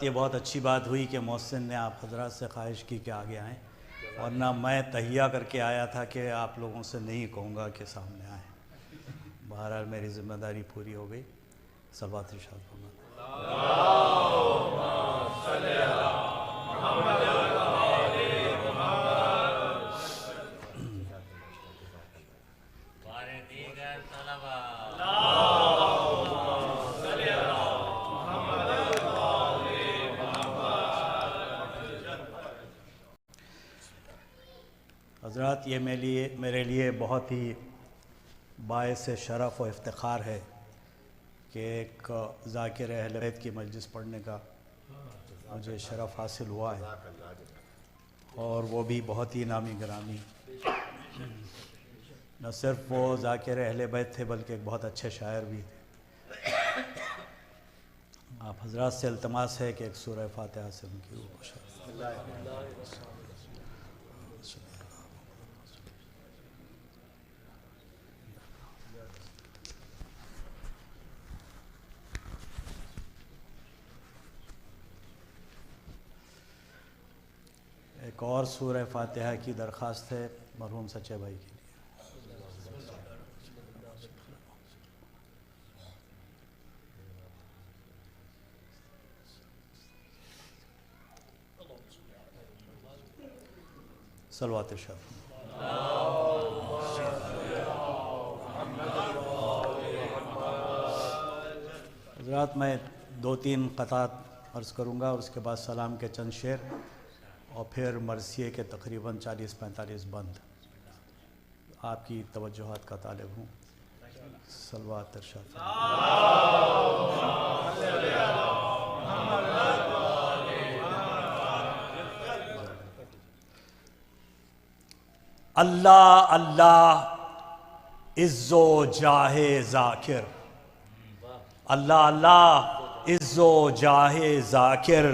हज़रात ये बहुत अच्छी बात हुई कि मोहसिन ने आप हज़रात से ख्वाहिश की कि आगे आएँ, वरना मैं तहिया करके आया था कि आप लोगों से नहीं कहूँगा कि सामने आएँ। बहरहाल मेरी ज़िम्मेदारी पूरी हो गई। सलवात इरशाद फरमाएं। हज़रात ये मेरे लिए बहुत ही बायस शरफ़ और इफ्तिखार है कि एक ज़ाकिर अहले बैत की मजलिस पढ़ने का मुझे शरफ़ हासिल हुआ है, और वो भी बहुत ही नामी गिरामी। न सिर्फ वो ज़ाकिर अहले बैत थे बल्कि एक बहुत अच्छे शायर भी थे। आप हज़रात से इल्तमास है कि एक सूरह फातिहा से उनकी रूह को शाद। एक और सूरह फातिहा की दरख्वास्त है मरहूम सच्चे भाई के लिए। सलवात इरशाद। हज़रात मैं 2-3 क़तात अर्ज़ करूँगा और उसके बाद सलाम के चंद शेर और फिर मरसिए के तकरीबन 40-45 बंद। आपकी तवज्जुहात का तालिब हूँ। सलवात इरशाद। अल्लाह अल्लाह इज़्ज़ो जाहे ज़ाकिर, अल्लाह अल्लाह इज़्ज़ो जाहे ज़ाकिर,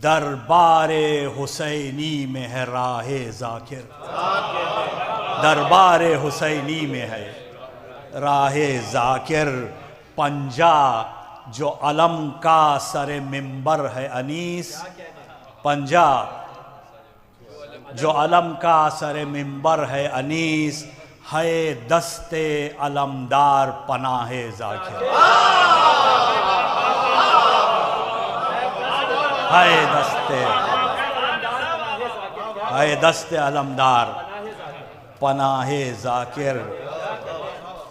दरबारे हुसैनी में है राहे ज़ाकिर, दरबारे हुसैनी में है राहे ज़ाकिर। पंजा जो अलम का सरे मिंबर है अनीस, पंजा जो अलम का सरे मिंबर है अनीस, है दस्ते अलमदार पनाहे ज़ाकिर, है दस्ते अलमदार पनाहे ज़ाकिर।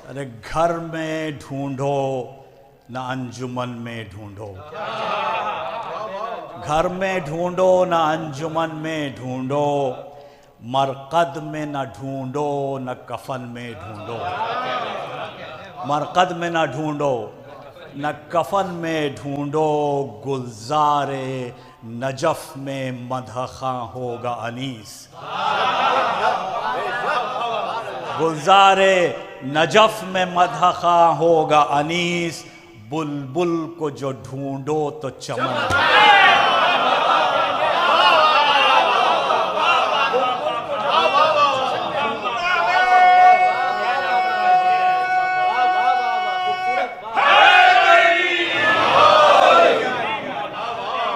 अरे घर में ढूंढो न अंजुमन में ढूंढो, घर में ढूंढो न अंजुमन में ढूंढो, मरकद में न ढूंढो न कफन में ढूंढो, मरकद में न ढूंढो न कफन में ढूंढो, गुलजारे नजफ में मदहखां होगा अनीस, गुलजारे नजफ में मदहखां होगा अनीस, बुलबुल को जो ढूंढो तो चमन।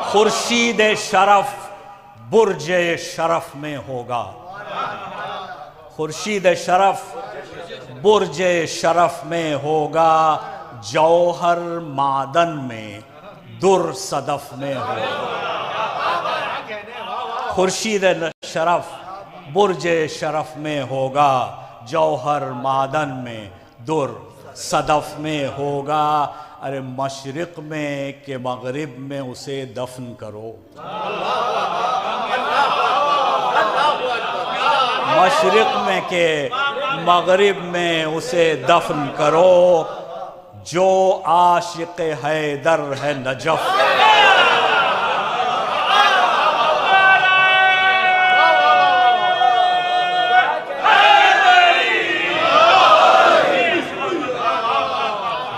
खुर्शीद शरफ बुर्ज शरफ में होगा, खुर्शीद शरफ बुर्ज शरफ में होगा, जौहर मादन में दुर सदफ में होगा, खुर्शीद शरफ बुर्ज शरफ में होगा, जौहर मादन में दुर सदफ में होगा। अरे मशरिक़ में के मगरिब में उसे दफन करो, मशरिक़ में के मगरिब में उसे दफन करो, जो आशिक़ हैदर है नजफ,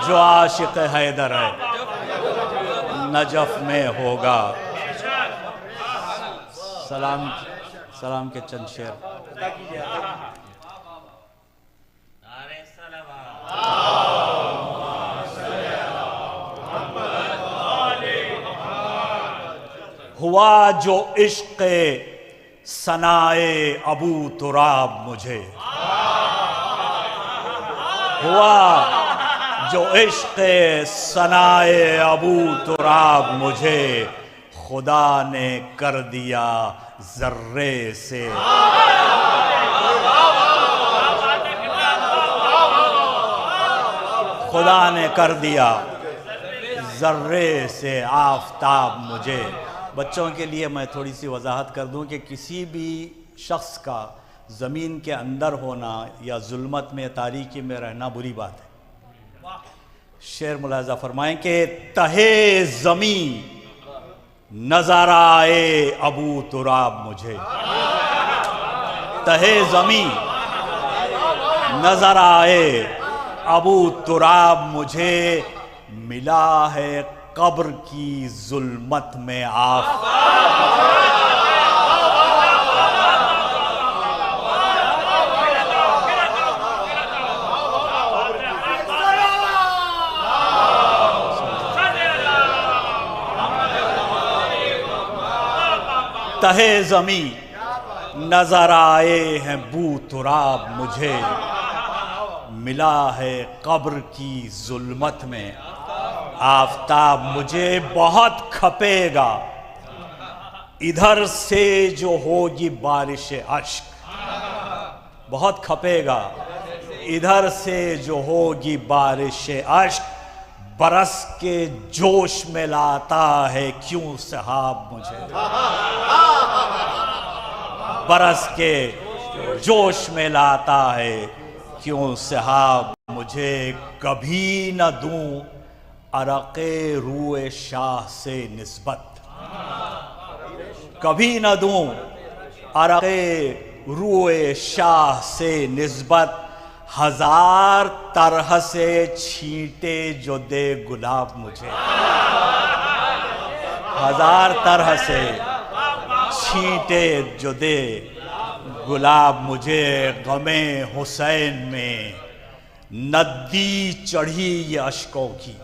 जो आशिक़ हैदर है नजफ में होगा। सलाम के चंद शेर। हुआ जो इश्क़ सनाए अबू तुराब मुझे, हुआ जो इश्क़ सनाए अबू तुराब मुझे, खुदा ने कर दिया ज़र्रे से, खुदा ने कर दिया ज़र्रे से आफ़ताब मुझे। बच्चों के लिए मैं थोड़ी सी वजाहत कर दूं कि किसी भी शख्स का ज़मीन के अंदर होना या जुल्मत में तारीकी में रहना बुरी बात है। शेर मुलाज़ा फरमाएं कि तहे ज़मीं नज़र आए अबू तुराब मुझे, तहे ज़मीं नज़र आए अबू तुराब मुझे, मिला है कब्र की जुल्मत में आफ, तहे ज़मीं नज़र आए हैं बू तुराब मुझे, मिला है कब्र की जुल्मत में आफ़ताब मुझे। बहुत खपेगा इधर से जो होगी बारिश अश्क, बहुत खपेगा इधर से जो होगी बारिश अश्क, बरस के जोश में लाता है क्यों सहाब मुझे, बरस के जोश में लाता है क्यों सहाब मुझे। कभी न दूं अरक़े रूए शाह से निस्बत, कभी न दूं अरक़े रूए शाह से निस्बत, हजार तरह से छींटे जो दे गुलाब मुझे, हजार तरह से छींटे जो दे गुलाब मुझे। गमे हुसैन में नदी चढ़ी ये अश्कों की,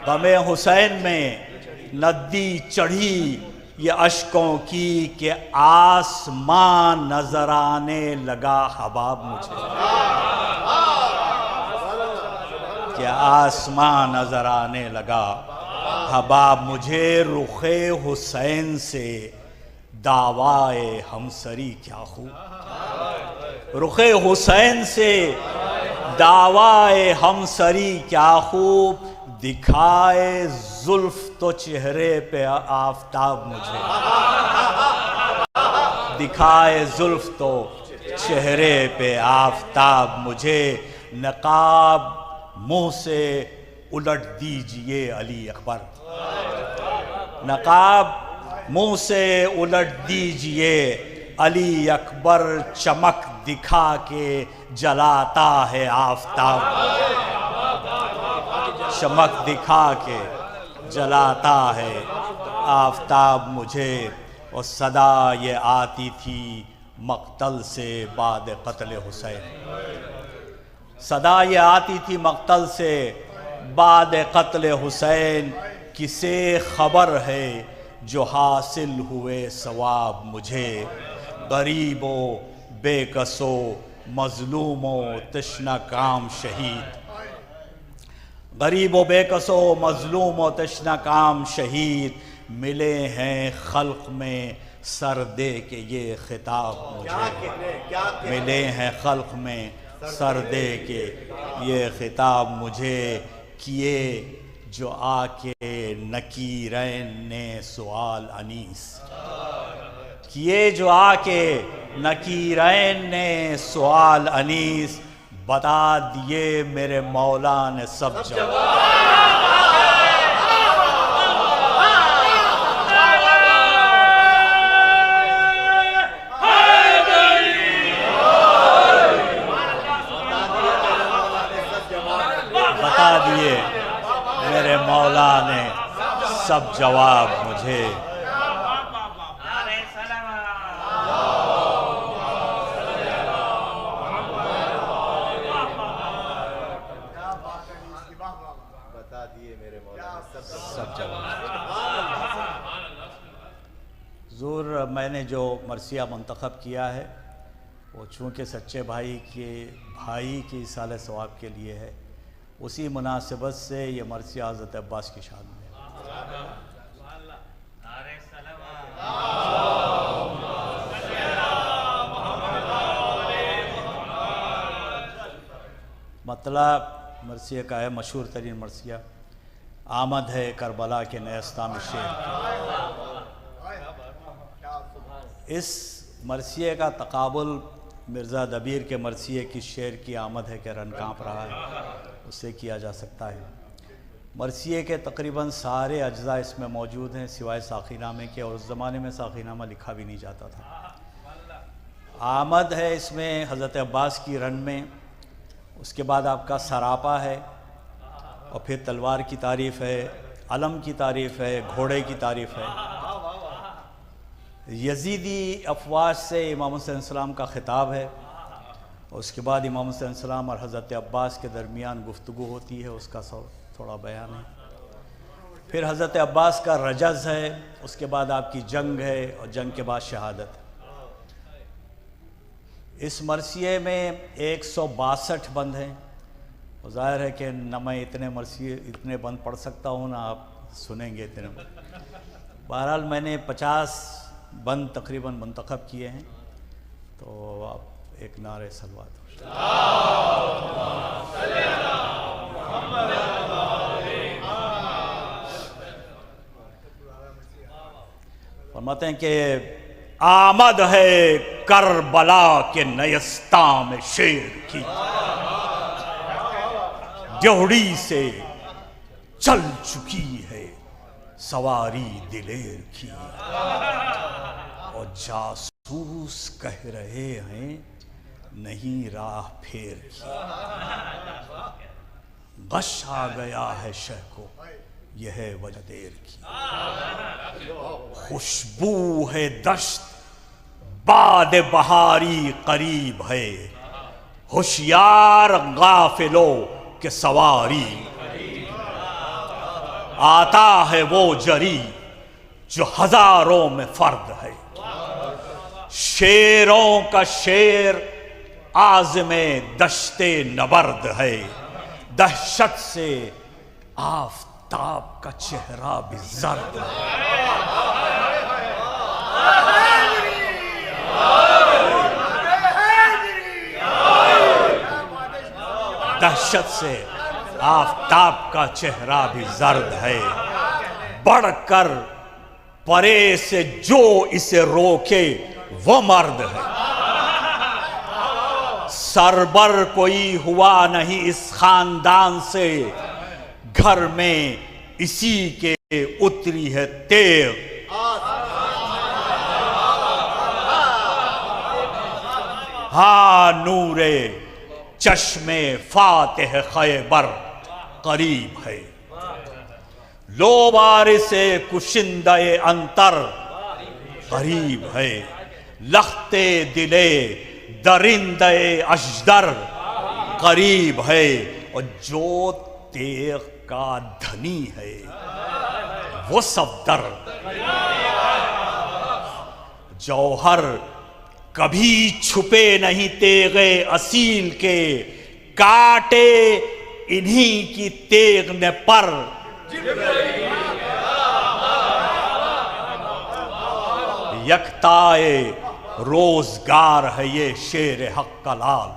गमे हुसैन में नदी चढ़ी ये अश्कों की, कि आसमां नजर आने लगा हबाब मुझे, कि आसमां नजर आने लगा हबाब मुझे। रुखे हुसैन से दावाए हमसरी क्या खूब, रुखे हुसैन से दावाए हमसरी क्या खूब, दिखाए जुल्फ तो चेहरे पे आफताब मुझे, दिखाए जुल्फ तो चेहरे पे आफताब मुझे। नकाब मुंह से उलट दीजिए अली अकबर, नकाब मुंह से उलट दीजिए अली अकबर, चमक दिखा के जलाता है आफताब, चमक दिखा के जलाता है आफताब मुझे। और सदा ये आती थी मक्तल से बाद क़त्ल हुसैन, सदा ये आती थी मक्तल से बाद क़त्ल हुसैन, किसे खबर है जो हासिल हुए सवाब मुझे। गरीबों बेकसों मजलूमों तश्ना काम शहीद, गरीबों बेकसों मजलूमों तश्ना काम शहीद, मिले हैं खल्क में सर दे के ये खिताब मुझे, मिले हैं खल्क में सर दे के ये खिताब मुझे। किए जो आके नकीरैन ने सवाल अनीस, किए जो आके नकीरैन ने सवाल अनीस, बता दिए मेरे मौला ने सब जवाब, बता दिए मेरे मौला ने सब जवाब मुझे। बता दिए मेरे मौला ने सब जवाब। मैंने जो मरसिया मंतखब किया है वो चूँकि सच्चे भाई की साल सवाब के लिए है, उसी मुनासिबत से ये मरसिया हज़रत अब्बास की शान में है। मतलब मरसिया का है, मशहूर तरीन मरसिया, आमद है करबला के नेस्ता में शेर। इस मरसिए का तकाबुल मिर्ज़ा दबीर के मरसिए की शेर की आमद है कि रन काँप रहा है, उससे किया जा सकता है। मरसिए के तकरीबन सारे अज्जा इसमें मौजूद हैं सिवाय साखीनामे के, और उस ज़माने में साखीनामा लिखा भी नहीं जाता था। आमद है इसमें हज़रत अब्बास की रन में, उसके बाद आपका सरापा है, और फिर तलवार की तारीफ़ है, अलम की तारीफ़ है, घोड़े की तारीफ़ है। यजीदी अफवाज से इमाम हुसैन सलाम का ख़िताब है, और उसके बाद इमाम हुसैन सलाम और हज़रत अब्बास के दरमियान गुफ्तगू होती है, उसका थोड़ा बयान है। फिर हज़रत अब्बास का रजज़ है, उसके बाद आपकी जंग है, और जंग के बाद शहादत। इस मरसिए में 162 बंद हैं, और ज़ाहिर है कि न मैं इतने बंद पढ़ सकता हूँ, ना आप सुनेंगे इतने। बहरहाल मैंने 50 बंद तकरीबन मुंतखब किए हैं, तो आप एक नारे सलवात फरमाते हैं कि आमद है करबला के नयस्ता में शेर की, जोड़ी से चल चुकी है सवारी दिलेर की, और जासूस कह रहे हैं नहीं राह फेर की। गश आ गया है शह को यह वजह देर की, खुशबू है दश्त बाद बहारी करीब है, होशियार गाफिलो के सवारी। आता है वो जरी जो हजारों में फर्द है, शेरों का शेर आज़मे दश्ते नबर्द है, दहशत से आफताब का चेहरा भी जर्द है। दहशत से आफताब का चेहरा भी जर्द है, बढ़कर परे से जो इसे रोके वो मर्द है। सरबर कोई हुआ नहीं इस खानदान से, घर में इसी के उतरी है तेग। हाँ नूरे चश्मे फातिह खैबर करीब है, लो वारिसे कुशिंदे अंतर करीब है, लख्ते दिले दरिंदे अजदर करीब है, और जो तेग का धनी है वो सफदर। जौहर कभी छुपे नहीं तेगे असील के, काटे इन्हीं की तेग ने पर। यकताए रोजगार है ये शेर हक का लाल,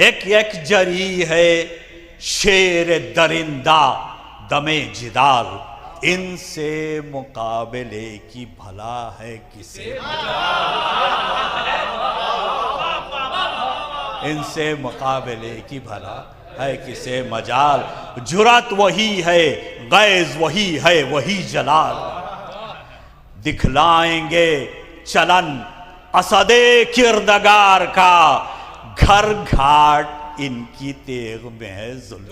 एक एक जरी है शेर दरिंदा दमे जिदाल। इनसे मुकाबले की भला है किसे, इनसे मुकाबले की भला है किसे मजाल। जुरत वही है गैज वही है वही जलाल, दिखलाएंगे चलन असदे किरदगार का, घर घाट इनकी तेग में है जुल्फ।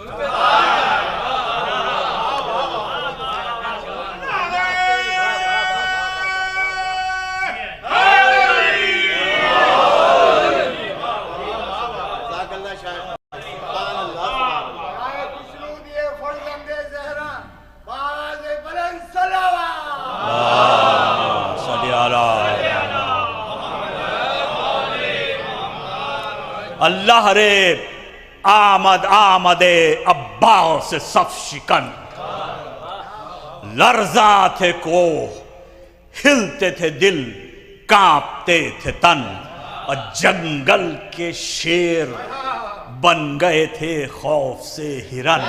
अल्लाह रे आमद आमदे अब्बास सफ शिकन, लर्जा थे को हिलते थे दिल, कांपते थे तन, और जंगल के शेर बन गए थे खौफ से हिरन।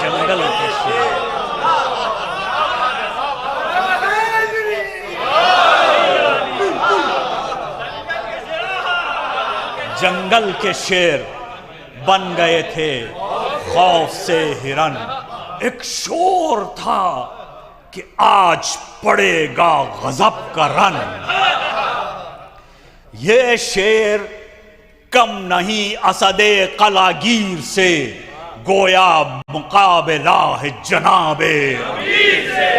जंगल के शेर, जंगल के शेर बन गए थे खौफ से हिरन। एक शोर था कि आज पड़ेगा गजब का रन। ये शेर कम नहीं असदे कलागीर से, गोया मुकाबला है जनाबे अमीर से।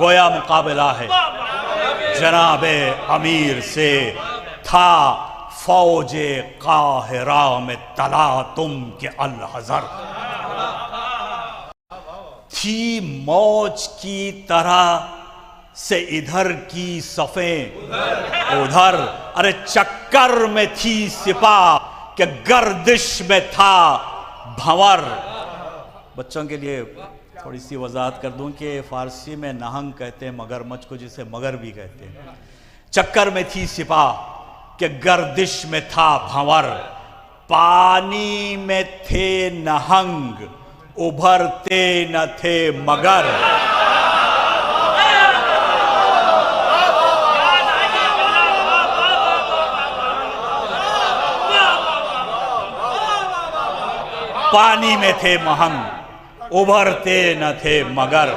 गोया मुकाबला है जनाबे अमीर से, था फौजे काहिरा में तला तुम के अलहज़र। थी मौज की तरह से इधर की सफ़ें उधर, अरे चक्कर में थी सिपाह के गर्दिश में था भंवर। बच्चों के लिए थोड़ी सी वजाहत कर दूं कि फारसी में नहंग कहते हैं मगरमच्छ को, जिसे मगर भी कहते हैं। चक्कर में थी सिपाह के गर्दिश में था भंवर, पानी में थे नहंग उभरते न थे मगर। पानी में थे महंग उभरते न थे मगर,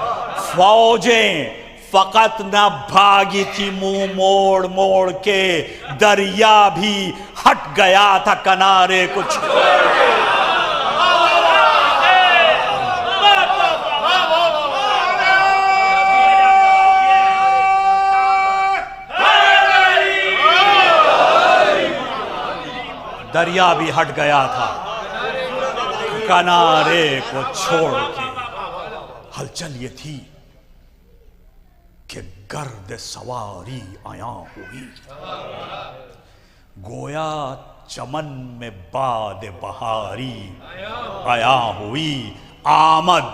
फौजें फकत न भागी थी मुंह मोड़ मोड़ के, दरिया भी हट गया था किनारे कुछ। दरिया भी हट गया था किनारे को छोड़ के। हलचल ये थी कि गर्द सवारी आया हुई, गोया चमन में बाद बहारी आया हुई। आमद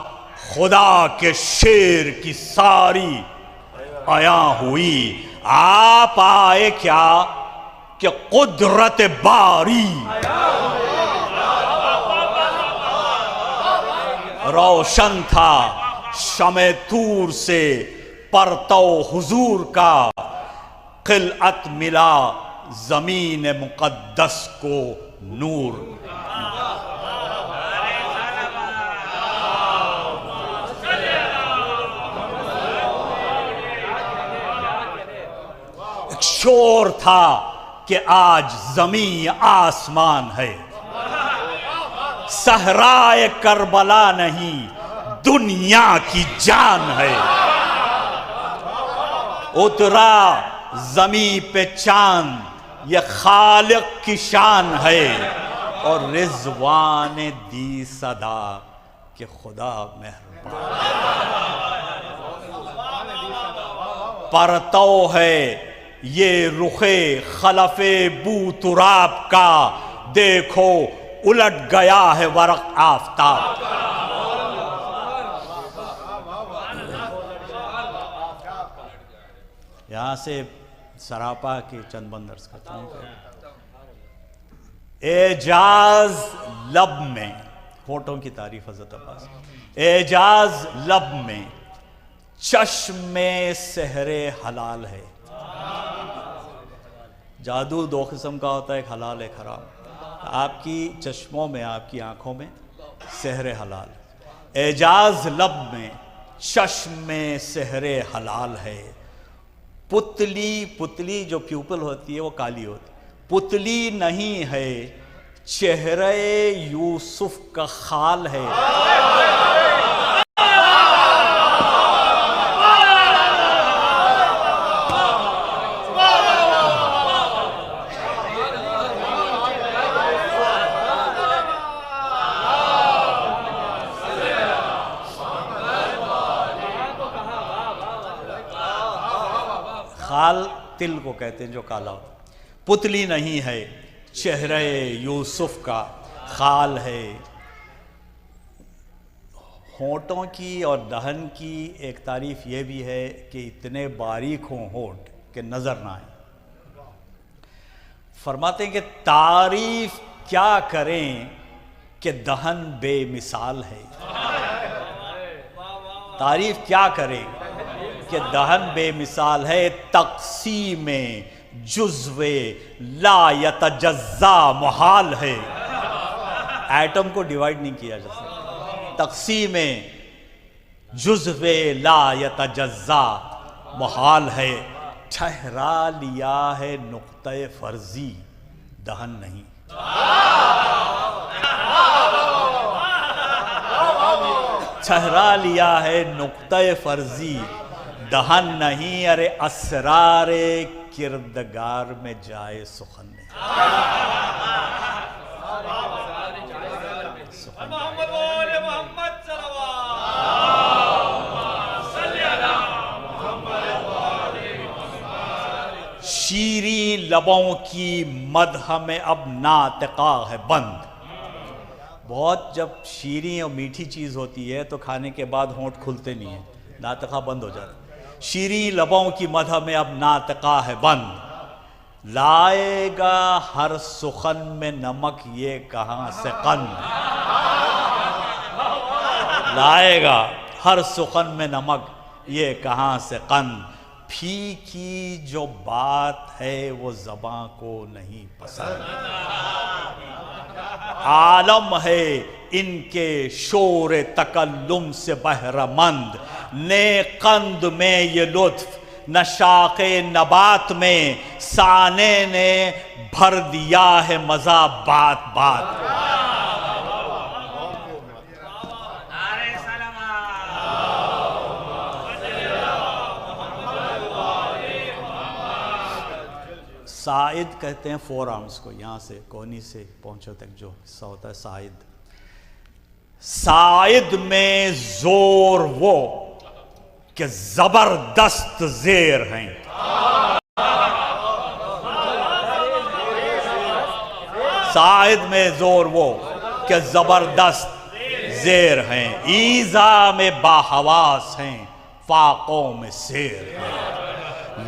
खुदा के शेर की सारी आया हुई। आप आए क्या कि कुदरत बारी रोशन था शमे तूर से परतो हुजूर का, खिलअत मिला जमीन मुकद्दस को नूर। एक शोर था कि आज जमीन आसमान है, सहराए करबला नहीं दुनिया की जान है। उतरा जमी पे चांद ये खालिक की शान है, और रिजवान दी सदा के खुदा मेहरबान। परतो है ये रुखे खलफे बू तुराब का, देखो उलट गया है वरक आफताब। यहां से सरापा के चंद बंद दर्ज करता हूं। एजाज लब में, होठों की तारीफ हज़रत अब्बास, एजाज लब में चश्मे सहरे हलाल है। जादू दो किस्म का होता है, एक हलाल एक हराम। आपकी चश्मों में, आपकी आंखों में सहरे हलाल। एजाज लब में चश्मे सहरे हलाल है। पुतली, पुतली जो प्यूपल होती है वो काली होती है, पुतली नहीं है, चेहरे यूसुफ का खाल है। खाल तिल को कहते हैं जो काला होता है। पुतली नहीं है चेहरे यूसुफ का, खाल है। होंठों की और दहन की एक तारीफ ये भी है कि इतने बारीक हों होंठ कि नजर ना आए। फरमाते हैं कि तारीफ क्या करें कि दहन बेमिसाल है। तारीफ क्या करें कि दहन बेमिसाल है। तक़सीम जुज़्वे ला यतजज़्ज़ा मुहाल है। एटम को डिवाइड नहीं किया जा सकता। तक़सीम जुज़्वे ला यतजज़्ज़ा मुहाल है। ठहरा लिया है नुक्ते फर्जी, दहन नहीं। ठहरा लिया है नुक्ते फर्जी, दहन नहीं। अरे असरारे किरदगार में जाए सुखन नहीं। शीरी लबों की मदह में अब नातिका है बंद। बहुत जब शीरी और मीठी चीज़ होती है तो खाने के बाद होंठ खुलते नहीं है, नातिका बंद हो जाता है। शीरी लबों की मदह में अब नातिका है बंद। लाएगा हर सुखन में नमक ये कहाँ से कन। लाएगा हर सुखन में नमक ये कहाँ से कन। फीकी जो बात है वो ज़बां को नहीं पसंद। आलम है इनके शोर तकल्लुम से बहरमंद। ने कंद में ये लुत्फ नशाके नबात में, साने ने भर दिया है मजा बात बात। साइद कहते हैं फोर आर्म्स को, यहाँ से कोहनी से पहुँचो तक जो हिस्सा होता है साइद। साइद में जोर वो कि जबरदस्त जेर हैं। साइद में जोर वो कि जबरदस्त जेर हैं। ईजा में बाहवास हैं, फाकों में शेर हैं।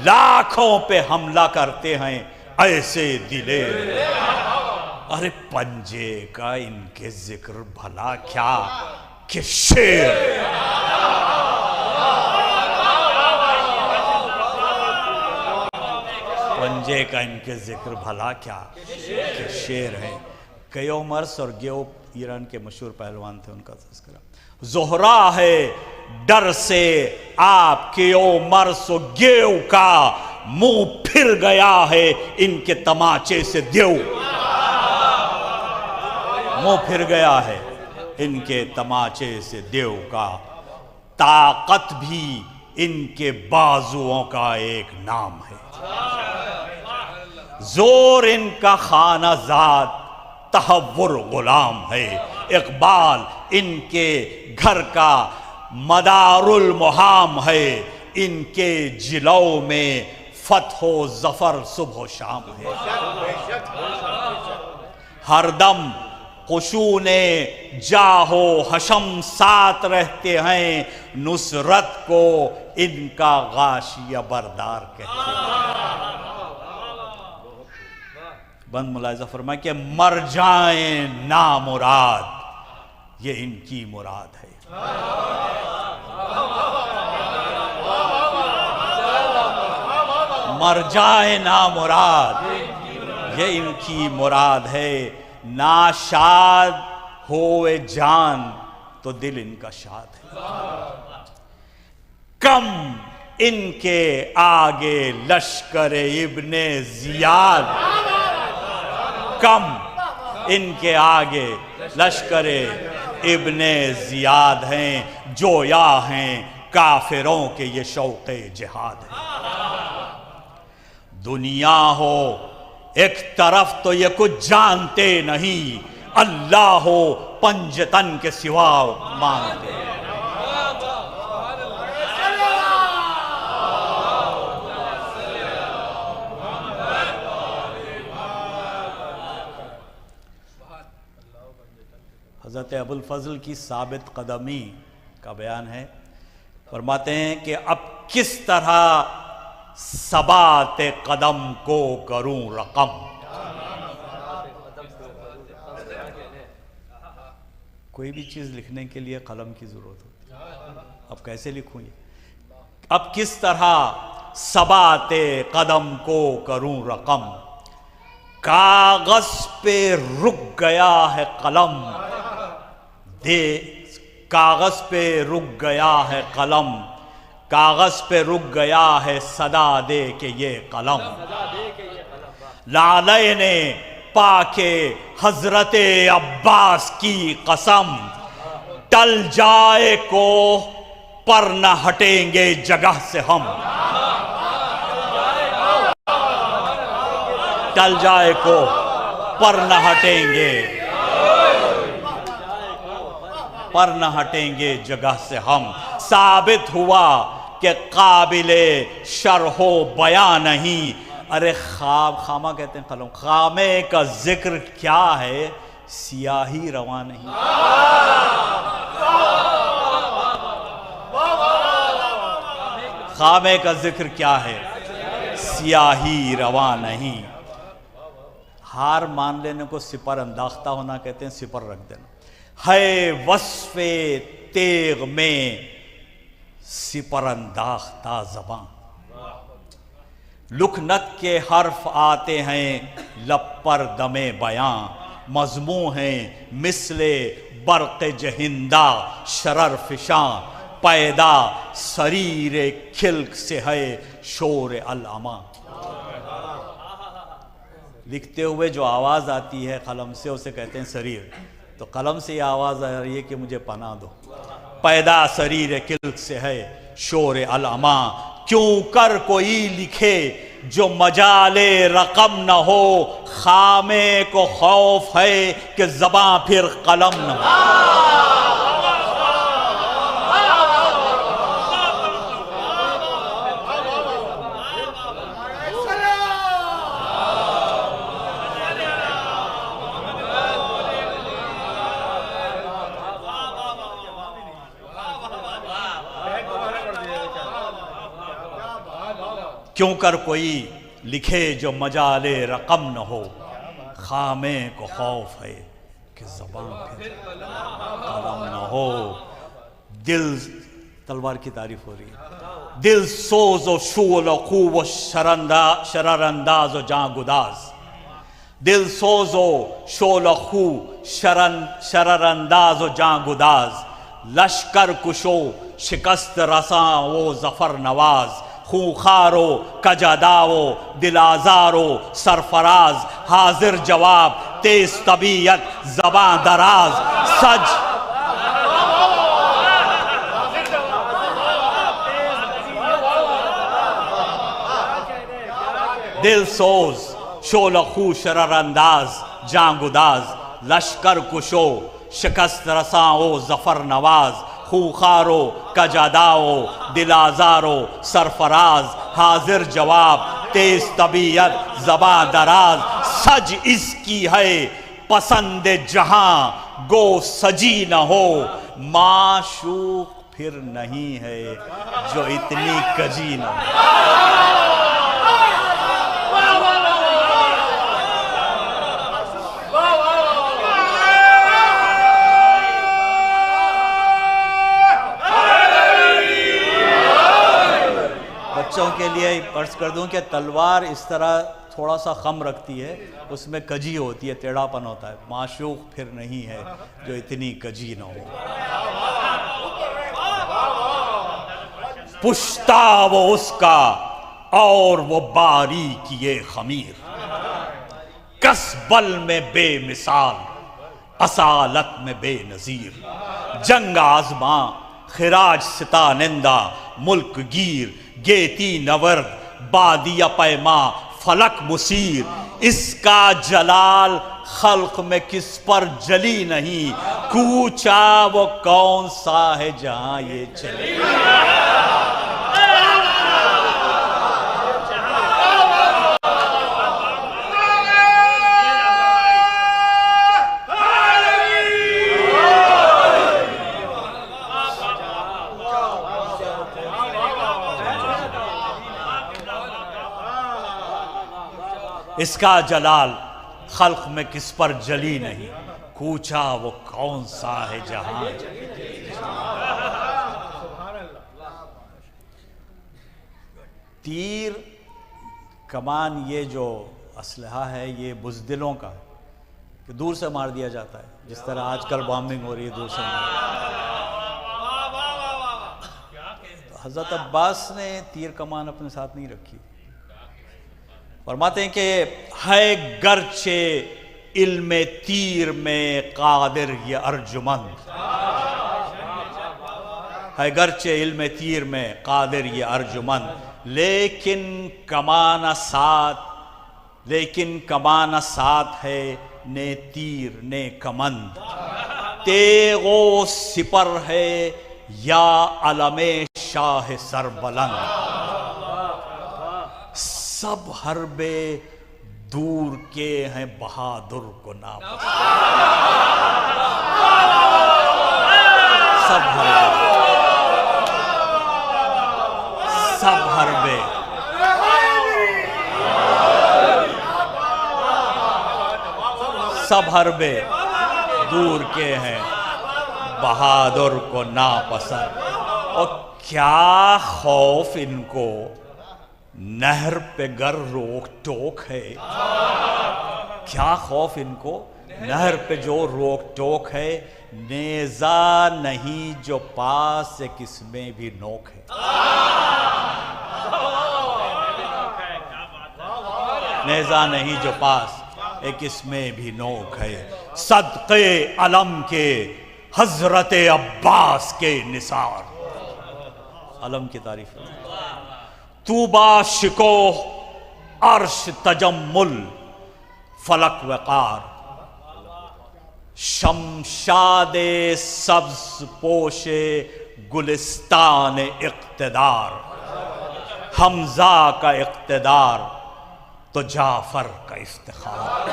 लाखों पे हमला करते हैं ऐसे दिलेर। अरे पंजे का इनके जिक्र भला क्या कि शेर। पंजे का इनके जिक्र भला क्या कि शेर है। कयो मर्स और गेव ईरान के मशहूर पहलवान थे, उनका तज़किरा। जोहरा है डर से आपके ओ मर्स गेव का, मुंह फिर गया है इनके तमाचे से देव। मुंह फिर गया है इनके तमाचे से देव का। ताकत भी इनके बाजुओं का एक नाम है। जोर इनका खाना जात तहव्वुर गुलाम है। इकबाल इनके घर का मदारुल मुहाम है। इनके जिलों में फतहो जफर सुबह शाम है। हरदम खुशूने जाहो हशम साथ रहते हैं। नुसरत को इनका गाशिया बरदार कहते हैं। बंद मुलाहिजा फरमाए कि मर जाए ना मुराद, ये इनकी मुराद है। मर जाए ना मुराद, ये इनकी मुराद है। नाशाद होए जान तो दिल इनका शाद है। कम इनके आगे लश्कर इब्ने जियाद, कम इनके आगे लश्कर इब्ने जियाद हैं। जोया हैं काफिरों के ये शौक़े जिहाद है। दुनिया हो एक तरफ तो ये कुछ जानते नहीं, अल्लाह हो पंजतन के सिवा मानते। हज़रत अबुल फजल की साबित कदमी का बयान है। फरमाते हैं कि अब किस तरह सबात कदम को करूं रकम। कोई भी चीज़ लिखने के लिए कलम की ज़रूरत होती है, अब कैसे लिखूं ये। अब किस तरह सबात कदम को करूं रकम, कागज पे रुक गया है कलम दे, कागज पे रुक गया है कलम, कागज पे रुक गया है सदा दे के ये कलम। लालय ने पाके हजरते अब्बास की कसम, टल जाए को पर न हटेंगे जगह से हम, टल जाए को पर न हटेंगे, पर न हटेंगे जगह से हम। साबित हुआ कि काबिले शरहो बयां नहीं। अरे खामा कहते हैं कलम, खामे का जिक्र क्या है, सियाही रवा नहीं। खामे का जिक्र क्या है, सियाही रवा नहीं। हार मान लेने को सिपर अंदाख्ता होना कहते हैं, सिपर रख देना। है वस्फे तेग में सिपर अंदाख्ता ज़बां, लुकनत के हर्फ आते हैं लब पर दमे बयां, मज़मू हैं मिसले बर्क़ जहिंदा शरर फिशां, पैदा शरीर खिल्क से है शोर अल-अमा। लिखते हुए जो आवाज़ आती है कलम से उसे कहते हैं शरीर। तो कलम से ये आवाज़ आ रही है कि मुझे पनाह दो। पैदा शरीर खिल्क से है शोर अल-अमा, क्यों कर कोई लिखे जो मजाले रकम न हो, खामे को खौफ है कि ज़बां फिर कलम न हो। क्यों कर कोई लिखे जो मजाले रकम न हो, खामे को खौफ है कि ज़बां फिर कलम न हो। दिल, तलवार की तारीफ हो रही है। दिल सोज व शूल व खूब व शररंदाज व जां गुदाज, दिल सोज व शोल व खू शररंदाज व जां गुदाज, लश्कर कुशो शिकस्त रसा वो जफर नवाज, खूंखारो कजादाओ दिलाजारो सरफराज, हाजिर जवाब तेज तबीयत ज़बां दराज, सज दिल सोज शोलखू शरर अंदाज जांगुदाज, लश्कर कुशो शिकस्त रसाओ जफर नवाज, खूखारो कजादाओ दिलाजारो सरफराज, हाजिर जवाब तेज तबीयत ज़बां दराज, सज इसकी है पसंद जहां गो सजी न हो, माशूक फिर नहीं है जो इतनी कजी न हो। बच्चों के लिए अर्ज कर दूं कि तलवार इस तरह थोड़ा सा खम रखती है, उसमें कजी होती है, टेढ़ापन होता है। माशूक फिर नहीं है जो इतनी कजी न हो। पुश्ता वो उसका और वो बारीक ये खमीर, कसबल में बेमिसाल असालत में बेनजीर, जंग आजमा खिराज सितानिंदा मुल्क गीर, गेती नवर्द बादिया पैमा फलक मुसीर, इसका जलाल खल्क में किस पर जली नहीं, कूचा वो कौन सा है जहां ये चले। इसका जलाल खल्क में किस पर जली नहीं, पूछा वो कौन सा है जहां। तीर कमान ये जो असलहा है ये बुज़दिलों का है कि दूर से मार दिया जाता है, जिस तरह आजकल बॉम्बिंग हो रही है दूर से तो हज़रत अब्बास ने तीर कमान अपने साथ नहीं रखी। फरमाते हैं कि है गर्चे इल्मे तीर में कादिर ये अर्जुमंद, है गर्चे इल्मे तीर में कादिर ये अर्जुमंद, लेकिन कमाना साथ है ने तीर ने कमंद, तेगो सिपर है या अलमे शाह सरबलंद, सब हरबे दूर के हैं बहादुर को नापसंद, सब हरबे सब हरबे दूर के हैं बहादुर को नापसंद। और क्या खौफ इनको नहर पे गर रोक टोक है, क्या खौफ इनको नहर पे जो रोक टोक है, नेजा नहीं जो पास से किसमें भी नोक है, नेजा नहीं जो पास एक इसमें भी नोक है, सदक़े अलम के हजरत अब्बास के निसार। अलम की तारीफ तूबा शिको अर्श तजम्मुल फलक वकार, शमशादे सब्ज पोशे गुलिस्तान इक़्तिदार, हमजा का इक़्तिदार तो जाफर का इफ्तिखार,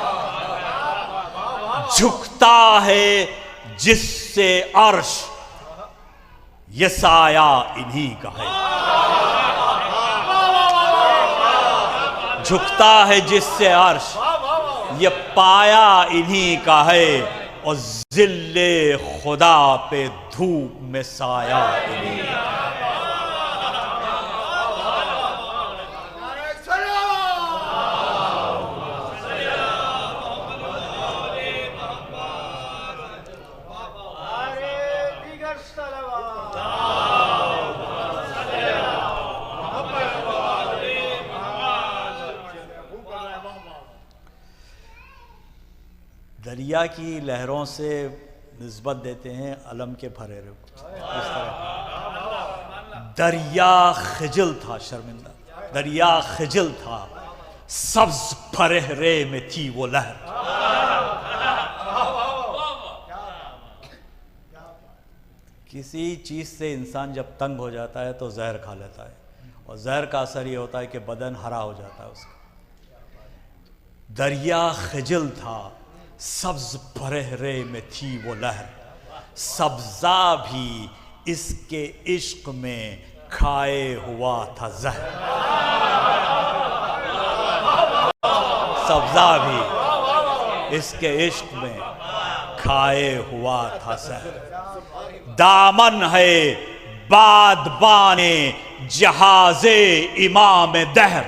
झुकता है जिससे अर्श ये साया इन्हीं का है, झुकता है जिससे अर्श ये पाया इन्हीं का है, और जिल्ले खुदा पे धूप में साया इन्हीं का है। दरिया की लहरों से निस्बत देते हैं अलम के फरेरे को। इस तरह दरिया खिजल था, शर्मिंदा दरिया खिजल था, सब्ज फरेरे में थी वो लहर। किसी चीज से इंसान जब तंग हो जाता है तो जहर खा लेता है, और जहर का असर ये होता है कि बदन हरा हो जाता है उसका। दरिया खिजल था, सब्ज फरेरे में थी वो लहर, सब्जा भी इसके इश्क में खाए हुआ था जहर, सब्जा भी इसके इश्क में खाए हुआ था जहर। दामन है बादबाने जहाजे इमाम दहर,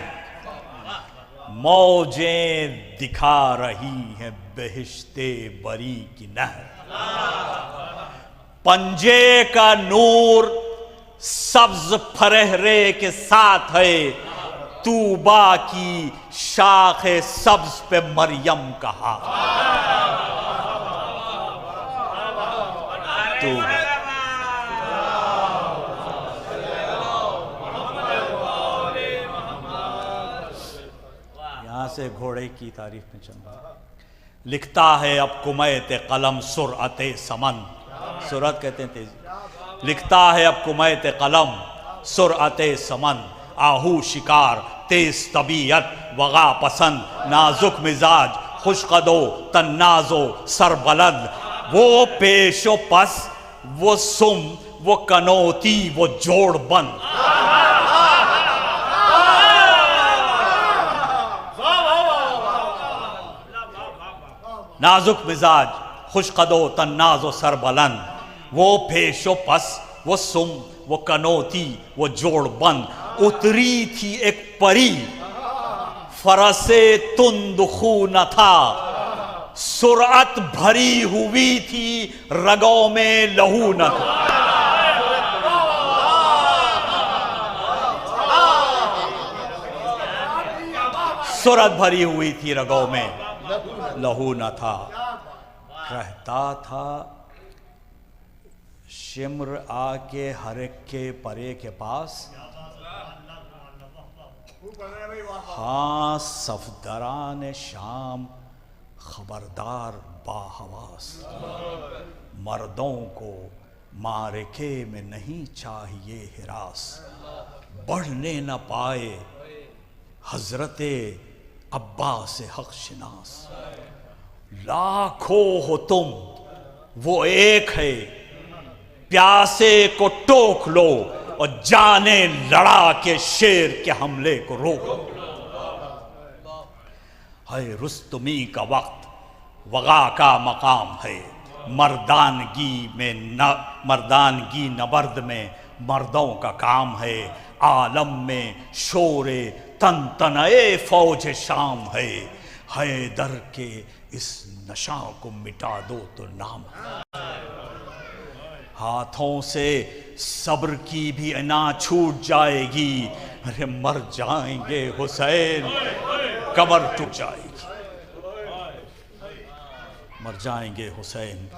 मौजें दिखा रही हैं बहिश्ते बरी की नहर, पंजे का नूर सब्ज फरहरे के साथ है, तूबा की शाखे सब्ज पे मरियम का हाथ। तूबा से घोड़े की तारीफ में चल रहा। लिखता है अब कुमैत कलम सुरअते समन, सुरत कहते हैं तेजी। लिखता है अब कुमैत कलम सुरअते समन, आहू शिकार तेज तबीयत वगा पसंद, नाजुक मिजाज खुशकदो तन्नाजो सरबलंद, वो पेशो पस वो सुम वो कनौती वो जोड़ बंद। नाजुक मिजाज खुशकदो तन्नाज़ो सरबलंद, वो पेशो पस, वो सुम, वो कनौती, वो जोड़ बंद। उतरी थी एक परी, फरसे तुंदखू न था, सुरअत भरी हुई थी, रगों में लहू न था। सुरअत भरी हुई थी, रगों में लहू न था। कहता था शिम्र आके हर एक के परे के पास, हाँ सफदरान शाम खबरदार बाहवास। मर्दों को मारके में नहीं चाहिए हिरास, बढ़ने न पाए हजरते अब्बास हक शिनास। लाखों हो तुम वो एक है, प्यासे को टोक लो और जाने लड़ा के शेर के हमले को रोको। है रुस्तुमी का वक्त, वगा का मकाम है, मर्दानगी नबर्द में मर्दों का काम है। आलम में शोरे तन तनए फौज शाम है, हैदर के इस नशा को मिटा दो तो नाम है। हाथों से सब्र की भी ना छूट जाएगी, अरे मर जाएंगे हुसैन कमर टूट जाएगी। मर जाएंगे हुसैन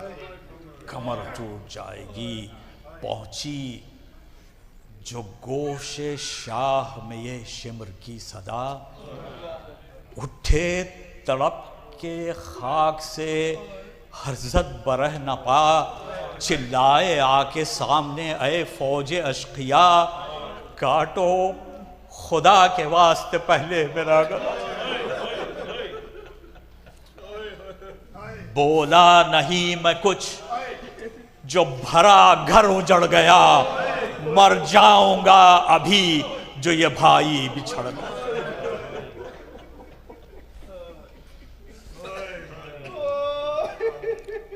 कमर टूट जाएगी। पहुंची जो गोशे शाह में ये शिमर की सदा, उठे तड़प के खाक से हर्जत बरह न पा, चिल्लाए आके सामने ऐ फौजे अशकिया, काटो खुदा के वास्ते पहले मेरा गला। बोला नहीं मैं कुछ, जो भरा घर उजड़ गया, मर जाऊंगा अभी जो ये भाई बिछड़ गया।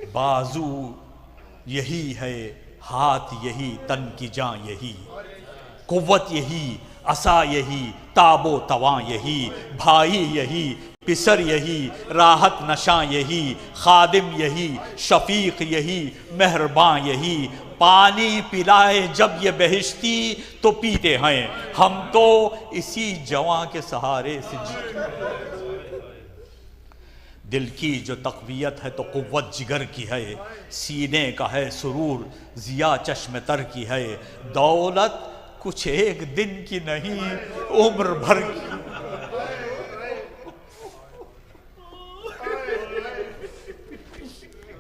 बाजू यही है, हाथ यही, तन की जान यही, कुव्वत यही, असा यही, ताबो तवा यही, भाई यही, पिसर यही, राहत नशा यही, खादिम यही, शफीक यही, मेहरबान यही। पानी पिलाए जब ये बहिश्ती तो पीते हैं, हम तो इसी जवां के सहारे से जीते। दिल की जो तक़वियत है तो कुव्वत जिगर की है, सीने का है सुरूर जिया चश्म तर की है। दौलत कुछ एक दिन की नहीं, उम्र भर की।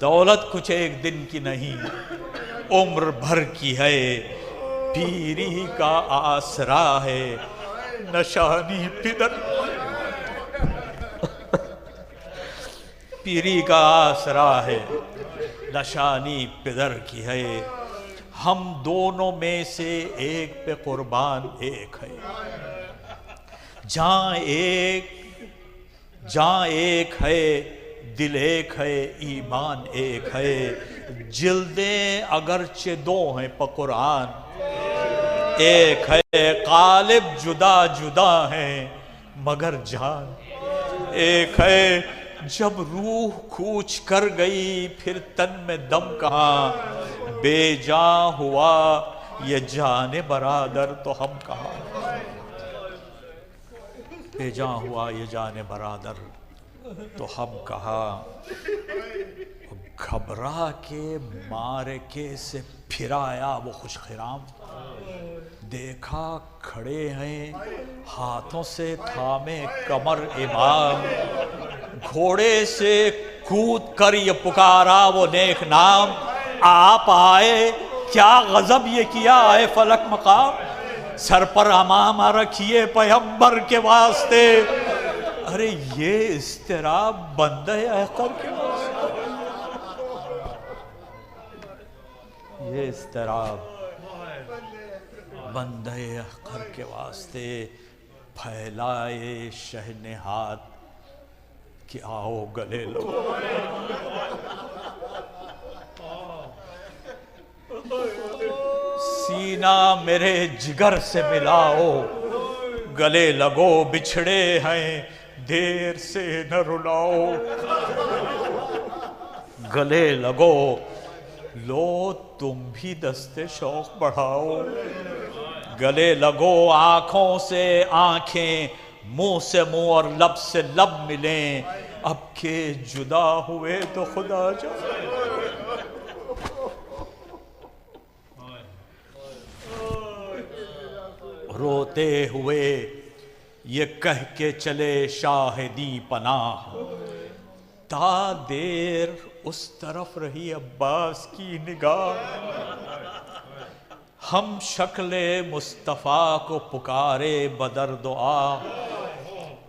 दौलत कुछ एक दिन की नहीं, उम्र भर की है। पीरी का आसरा है, नशानी पिदर। पीरी का आसरा है, नशानी पिदर की है। हम दोनों में से एक पे कुर्बान एक है। जहाँ एक है, दिल एक है, ईमान एक है। जिल्दें अगरचे दो हैं पर कुरान एक है। कालिब जुदा जुदा हैं मगर जान एक है। जब रूह कूच कर गई फिर तन में दम कहाँ, बेजान हुआ ये जाने बरादर तो हम कहाँ। बेजान हुआ ये जाने बरादर तो हम कहाँ। घबरा के मारे के से फिर आया वो खुशखिराम, देखा खड़े हैं हाथों से थामे कमर इमाम। घोड़े से कूद कर ये पुकारा वो नेक नाम, आप आए क्या गजब ये किया है फलक मकाम। सर पर अमामा रखिए पैगंबर के वास्ते, अरे ये इस्तिराब बंदे अख्तर के वास्ते। ये इस्तिराब बंदे अख्तर के वास्ते। फैलाए शहने हाथ कि आओ गले लगो। सीना मेरे जिगर से मिलाओ, गले लगो बिछड़े हैं देर से न रुलाओ। गले लगो लो तुम भी दस्ते शौक बढ़ाओ। गले लगो आंखों से आंखें, मुंह से मुंह और लब से लब मिलें। अब के जुदा हुए तो खुदा जाने। रोते हुए ये कह के चले शाहिदी पनाह, ता देर उस तरफ रही अब्बास की निगाह। हम शक्ले मुस्तफ़ा को पुकारे बदर दुआ,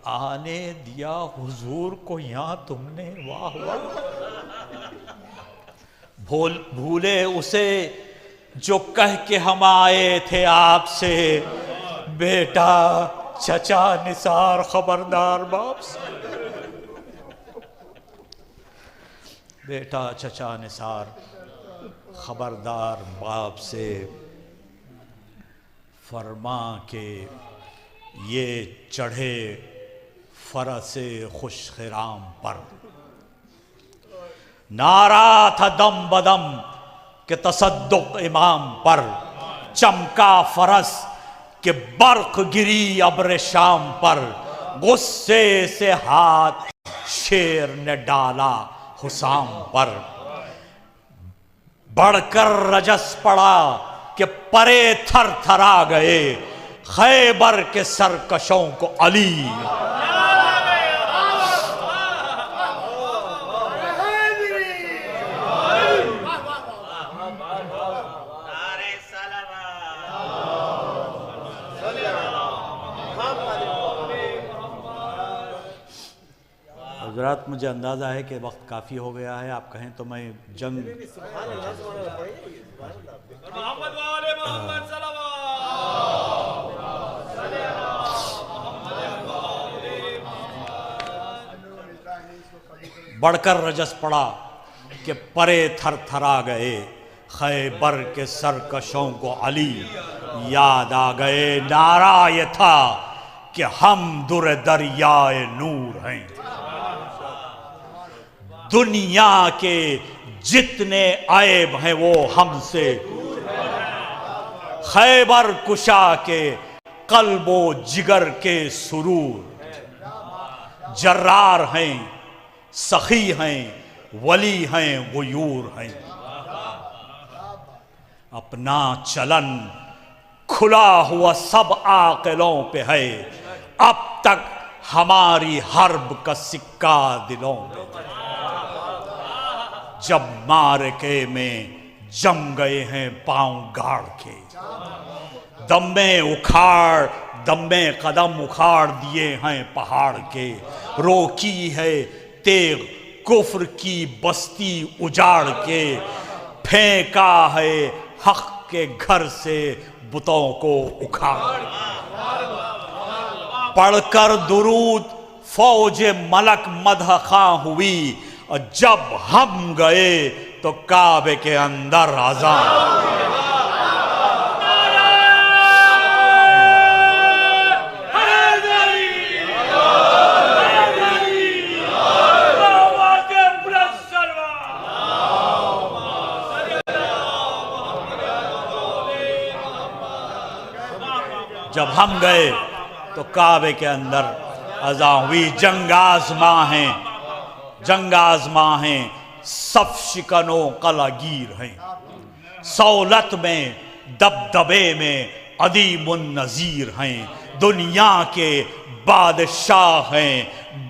आने दिया हुजूर को यहाँ तुमने, वाह वाह। भूले उसे जो कह के हम आए थे आपसे, बेटा चचा निसार खबरदार बाप से। बेटा चचा निसार खबरदार बाप से, फरमा के ये चढ़े फरसे खुशखिराम पर। नारा था दम बदम के तसद्दुक इमाम पर, चमका फरस के बर्क गिरी अब्र शाम पर। गुस्से से हाथ शेर ने डाला हुसाम पर, बढ़कर रजस पड़ा कि परे थर थरा गए, खैबर के सरकशों को अली। हज़रात, मुझे अंदाज़ा है कि वक्त काफ़ी हो गया है। आप कहें तो मैं जंग बढ़कर रजस पड़ा कि परे थर थरा गए, खैबर के सरकशों को अली याद आ गए। नारा ये था कि हम दुर दरियाए नूर हैं, दुनिया के जितने ऐब हैं वो हमसे। खैबर कुशा के कल्बो जिगर के सुरूर, जर्रार हैं, सखी हैं, वली हैं, गुयूर हैं। अपना चलन खुला हुआ सब आकिलों पे है, अब तक हमारी हर्ब का सिक्का दिलों पे। जब मारके में जम गए हैं पांव गाड़ के, दम में कदम उखाड़ दिए हैं पहाड़ के। रोकी है तेग कुफ्र की बस्ती उजाड़ के, फेंका है हक के घर से बुतों को उखाड़। पढ़कर दुरूद फौज मलक मदहखां हुई, और जब हम गए तो काबे के अंदर अज़ान। जब हम गए तो काबे के अंदर अज़ान हुई। जंग आज़मा हैं, सफ शिकनो कलागीर हैं। सौलत में दबदबे में अदीमुन नज़ीर हैं। दुनिया के बादशाह हैं,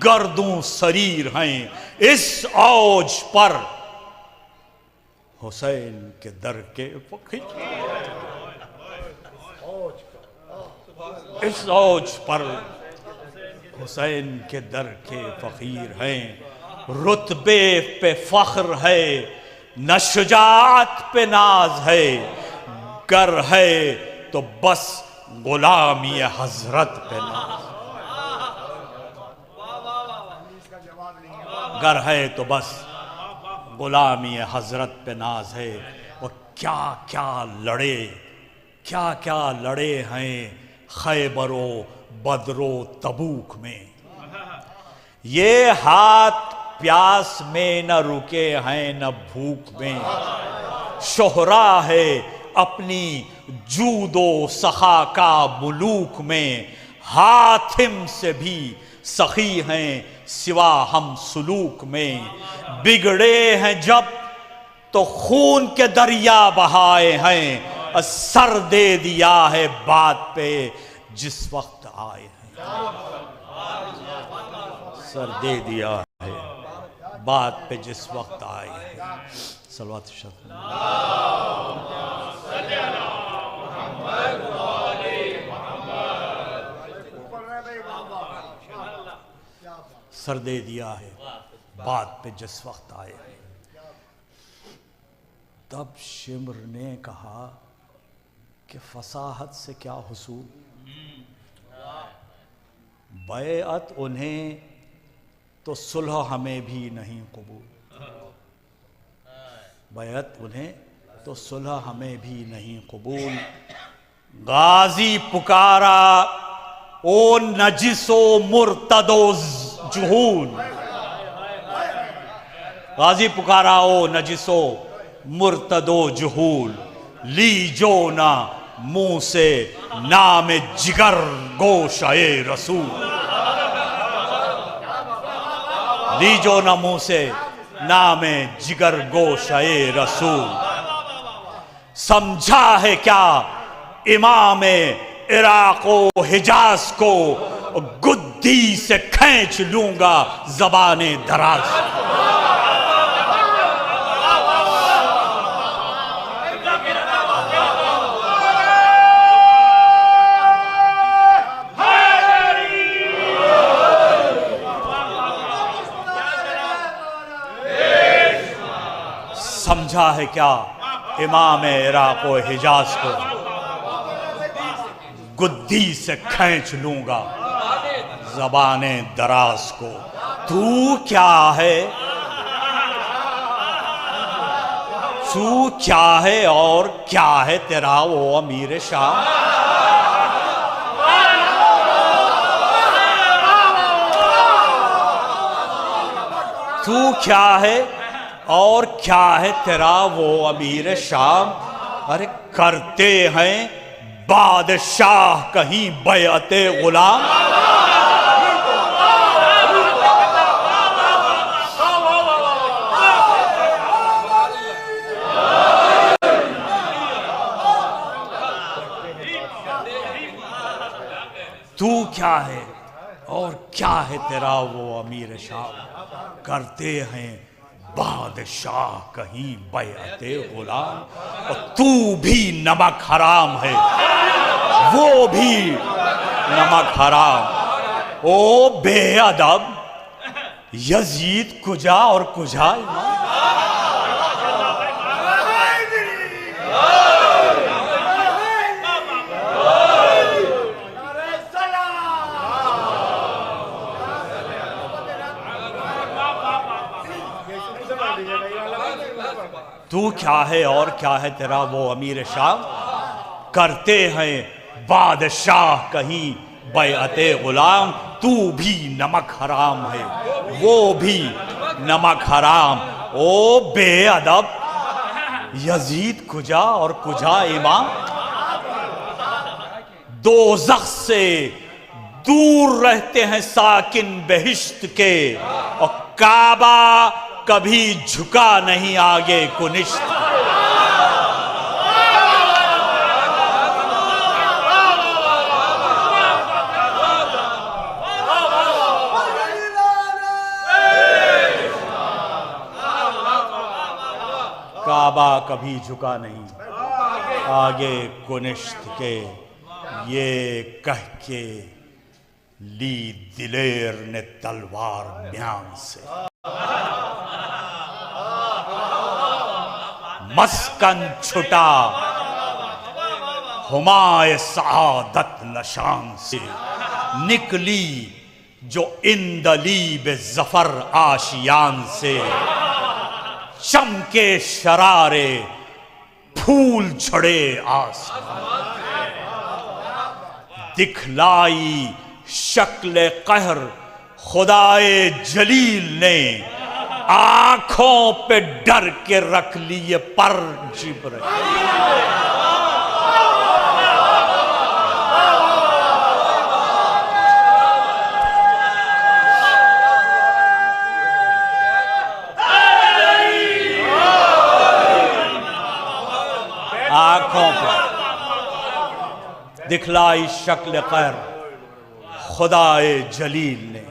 गर्दों सरीर हैं। इस औज पर हुसैन के दर के फकीर, इस औज पर हुसैन के दर के फकीर हैं। रुतबे पे फख्र है, न शुजाअत पे नाज है, गर है तो बस गुलामी हजरत पे नाज। गर है तो बस गुलामी हजरत पे नाज है। और क्या क्या लड़े, क्या क्या लड़े हैं खैबरो बदरो तबूक में। ये हाथ प्यास में न रुके हैं न भूख में। शोहरा है अपनी जूदो सखा का मुलूक में। हाथिम से भी सखी हैं सिवा हम सुलूक में। बिगड़े हैं जब तो खून के दरिया बहाए हैं। सर दे दिया है बात पे जिस वक्त आए हैं। सर दे दिया है बात पे जिस वक्त आए हैं। सलवात सर दे दिया है बात पे जिस वक्त आए हैं। तब शिम्र ने कहा कि फसाहत से क्या हुसूल, बैअत उन्हें तो सुलह हमें भी नहीं कबूल। बैअत उन्हें तो सुलह हमें भी नहीं कबूल। गाजी पुकारा ओ नजिसो मुर्तदो जुहूल। गाजी पुकारा ओ नजिसो मुर्तदो जुहूल। लीजो ना मुंह से नाम जिगर गोशाए रसूल। लीजो ना मुंह से नाम जिगर गोशाए रसूल। समझा है क्या इमाम इराक़ो हिजाज को, गुद्दी से खींच लूंगा ज़बाने दराज। समझा है क्या इमाम इराक़ व हिजाज को, गुद्दी से खींच लूंगा ज़बाने दराज को। तू क्या है, तू क्या है और क्या है तेरा वो अमीर शाम। तू क्या है और क्या है तेरा वो अमीर शाम। अरे करते हैं बादशाह कहीं बैअते गुलाम। तू क्या है और क्या है तेरा वो अमीर शाम। करते हैं बादशाह कहीं बैअते गुलाम। और तू भी नमक हराम है, वो भी नमक हराम। ओ बेअदब यजीद कुजा और कुजा इमाम। तू क्या है और क्या है तेरा वो अमीर शाम। करते हैं बादशाह कहीं बैअते गुलाम। तू भी नमक हराम है, वो भी नमक हराम। ओ बेअदब यजीद कुजा और कुजा इमाम। दोज़ख से दूर रहते हैं साकिन बेहिश्त के, और काबा कभी झुका नहीं आगे कुनिश्त। काबा कभी झुका नहीं आगे कुनिश्त के। ये कह के ली दिलेर ने तलवार म्यान से। मस्कन छुटा हुमाए सआदत नशान से। निकली जो इंदलीब जफर आशियान से चमके शरारे फूल झड़े आसमान, दिखलाई शक्ल कहर खुदाए जलील ने, आंखों पे डर के रख लिए पर जिब्राइल। आंखों पर दिखलाई शक्ल कहर खुदाए जलील ने,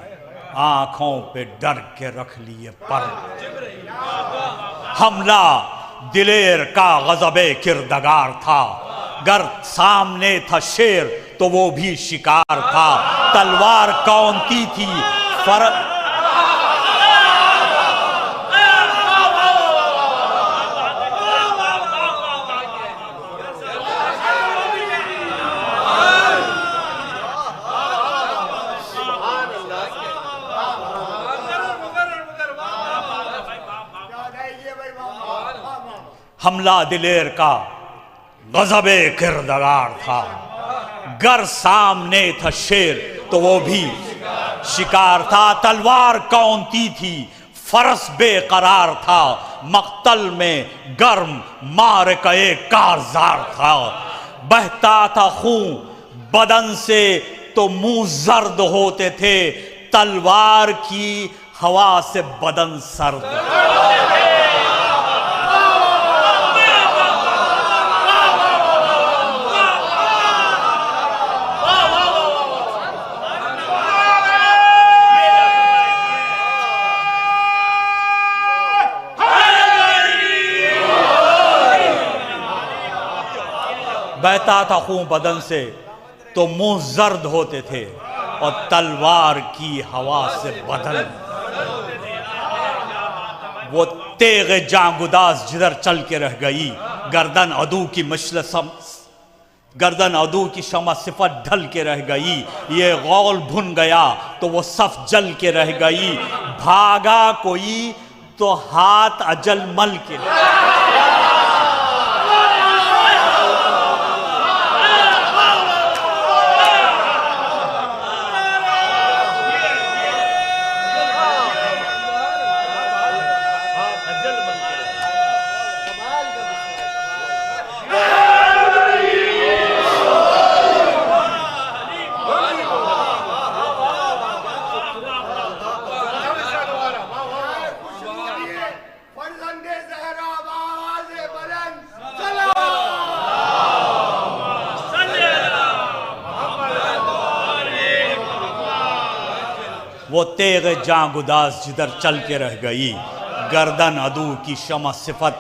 आंखों पे डर के रख लिए पर। हमला दिलेर का गज़बे किरदगार था, गर सामने था शेर तो वो भी शिकार था। तलवार कौनती थी फर्क हमला दिलेर का गज़बे किरदगार था, गर सामने था शेर तो वो भी शिकार था। तलवार कौनती थी फरस बेकरार था, मक्तल में गर्म मार के कारजार था। बहता था खून बदन से तो मुंह जर्द होते थे, तलवार की हवा से बदन सर्द। बहता था खून बदन से तो मुंह जर्द होते थे, और तलवार की हवा से बदन। वो तेग जांगुदास जिधर चल के रह गई, गर्दन अदू की गर्दन अदू की शमा सिफत ढल के रह गई। ये गौल भुन गया तो वो सफ जल के रह गई, भागा कोई तो हाथ अजल मल के। वो तेग जांगुदास जिधर चल के रह गई, गर्दन अदू की शमा सिफत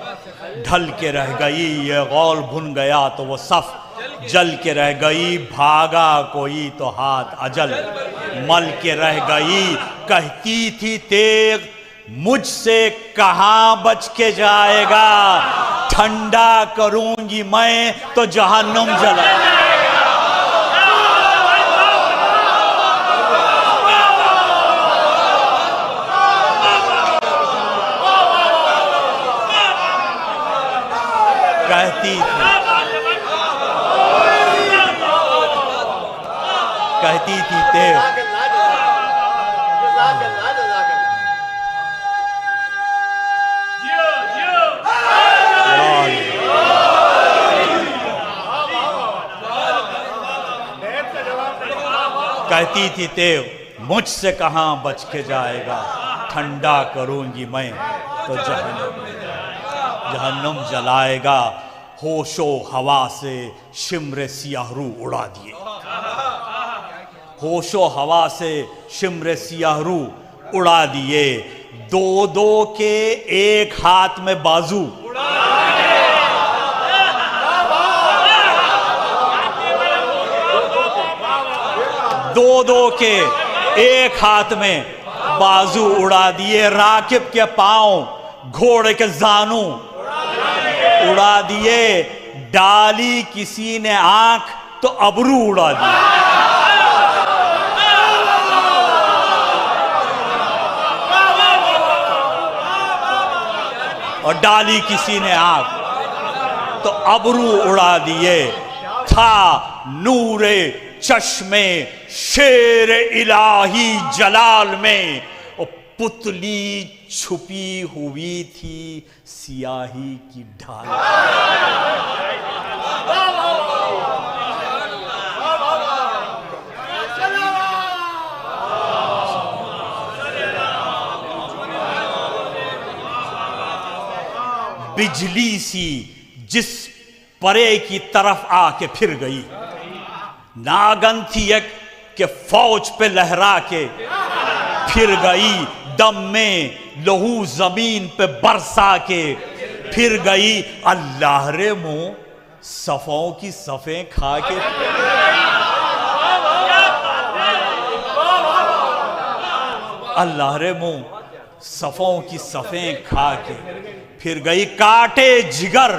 ढल के रह गई। ये गौल भुन गया तो वो सफ जल के रह गई, भागा कोई तो हाथ अजल मल के रह गई। कहती थी तेग मुझसे कहाँ बच के जाएगा, ठंडा करूंगी मैं तो जहन्नुम जलाएगा। कहती थी तेग कहती थी तेग मुझसे कहाँ बच के जाएगा, ठंडा करूंगी मैं तो जहन्नुम जलाएगा। होशो हवा से शिम्र सियाहरू उड़ा दिए, होशो हवा से शिम्र सियाहरू उड़ा दिए। दो दो के एक हाथ में बाजू, दो दो के एक हाथ में बाजू उड़ा दिए। राकिब के पांव घोड़े के जानू उड़ा दिए, डाली किसी ने आंख तो अबरू उड़ा दिया। और डाली किसी ने आग तो अबरू उड़ा दिए। था नूरे चश्मे शेर इलाही जलाल में, और पुतली छुपी हुई थी सियाही की ढाल। बिजली सी जिस परे की तरफ आके फिर गई, नागन थी एक के फौज पे लहरा के फिर गई, दम में लहू जमीन पे बरसा के फिर गई। अल्लाह रे मुंह सफों की सफे खा के, अल्लाह रे मुंह सफों की सफे खा के फिर गई। काटे जिगर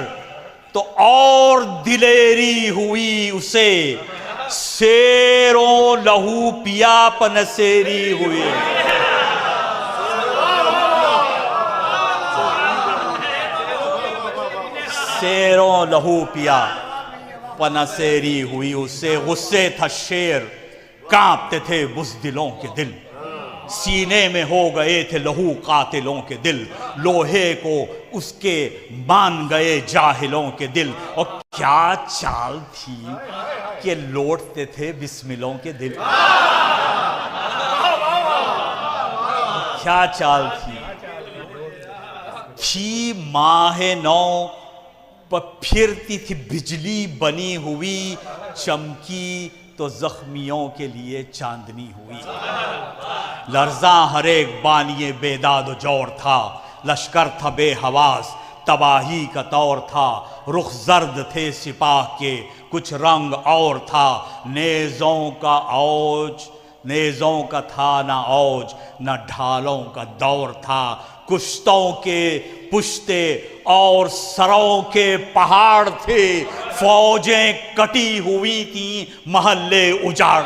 तो और दिलेरी हुई उसे, शेरों लहू पिया पनसेरी हुई। शेरों लहू पिया पनसेरी हुई उसे, गुस्से था शेर कांपते थे बुज़दिलों के दिल, सीने में हो गए थे लहू कातिलों के दिल, लोहे को उसके मान गए जाहिलों के दिल। और क्या चाल थी कि लौटते थे बिस्मिलों के दिल, क्या चाल थी माहे नौ पर फिरती थी बिजली बनी हुई, चमकी तो जख्मियों के लिए चांदनी हुई। लर्जा हर एक बानिए बेदाद जौर था, लश्कर था बेहवास तबाही का तौर था, रुख जर्द थे सिपाह के कुछ रंग और था, नेज़ों का औज नेज़ों का था ना औज, न ढालों का दौर था, कुश्तों के पुश्ते और सरों के पहाड़ थे, फौजें कटी हुई थी महल्ले उजाड़।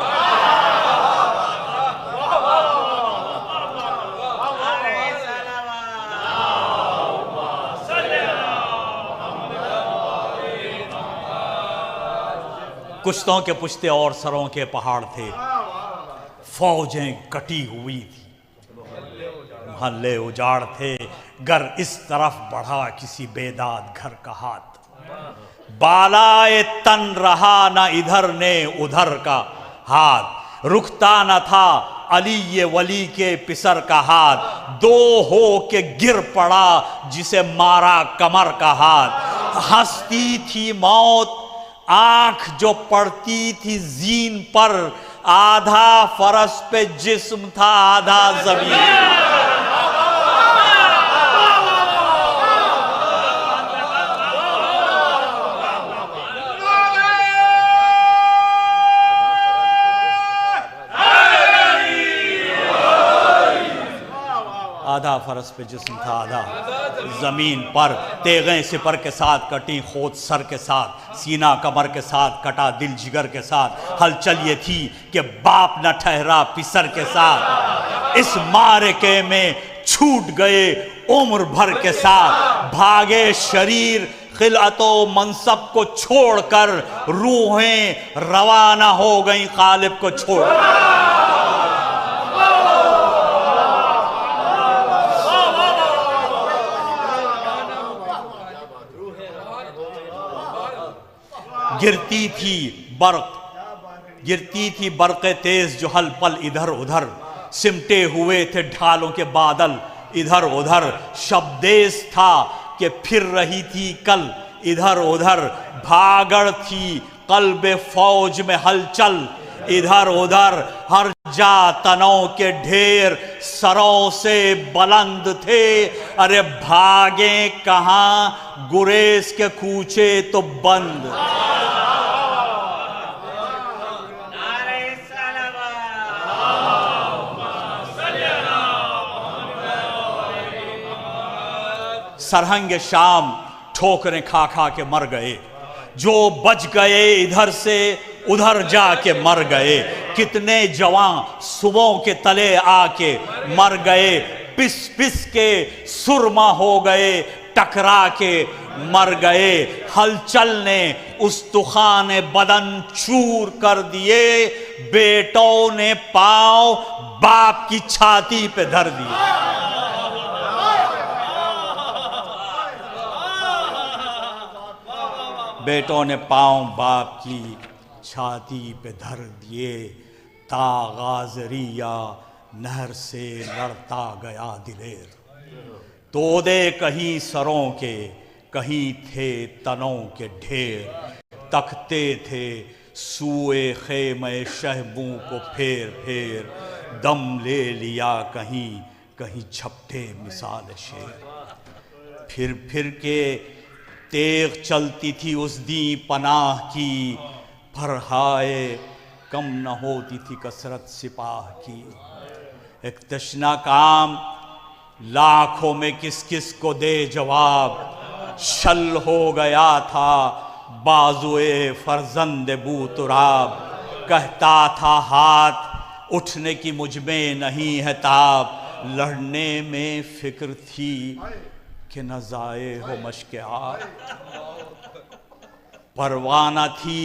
कुश्तों के पुश्ते और सरों के पहाड़ थे, फौजें कटी हुई थी महल्ले उजाड़ थे। गर इस तरफ बढ़ा किसी बेदाद घर का हाथ, बालाए तन रहा न इधर ने उधर का हाथ, रुकता न था अली ये वली के पिसर का हाथ, दो हो के गिर पड़ा जिसे मारा कमर का हाथ। हंसती थी मौत आंख जो पड़ती थी जीन पर, आधा फरस पे जिस्म था आधा जमीन। आधा फरस पे जिस्म था आधा जमीन पर, तेगें सिपर के साथ कटी खोद सर के साथ, सीना कमर के साथ कटा दिल जिगर के साथ। हलचल ये थी कि बाप न ठहरा पिसर के साथ, इस मारके में छूट गए उम्र भर के साथ, भागे शरीर खिलअतो मनसब को छोड़कर, रूहें रवाना हो गई गालिब को छोड़। गिरती थी बरक़े तेज जो हल पल इधर उधर, सिमटे हुए थे ढालों के बादल इधर उधर। शब्देश था कि फिर रही थी कल इधर उधर, भागड़ थी कल्बे फौज में हलचल इधर उधर। हर जा तनों के ढेर सरों से बुलंद थे, अरे भागे कहाँ गुरेज के कूचे तो बंद। सरहंग शाम ठोकरें खा खा के मर गए, जो बच गए इधर से उधर जाके मर गए। कितने जवान सुबहों के तले आके मर गए, पिस पिस के सुरमा हो गए, टकरा के मर गए। हलचल ने उस्तुखान बदन चूर कर दिए, बेटों ने पांव बाप की छाती पे धर दिए। बेटों ने पांव बाप की छाती पे धर दिए। तागाजरिया नहर से लड़ता गया दिलेर, तोदे कहीं सरों के कहीं थे तनों के ढेर। तकते थे सूए खेमे शहबू को फेर फेर, दम ले लिया कहीं कहीं झपटे मिसाल शेर। फिर के तेग चलती थी उस दी पनाह की, पर हाय कम न होती थी कसरत सिपाह की। एक तशना काम लाखों में किस किस को दे जवाब, शल हो गया था बाजुए फरजंद बू तुराब। कहता था हाथ उठने की मुझ में नहीं है ताब, लड़ने में फिक्र थी कि न जाए हो मशक़े आब। परवाना थी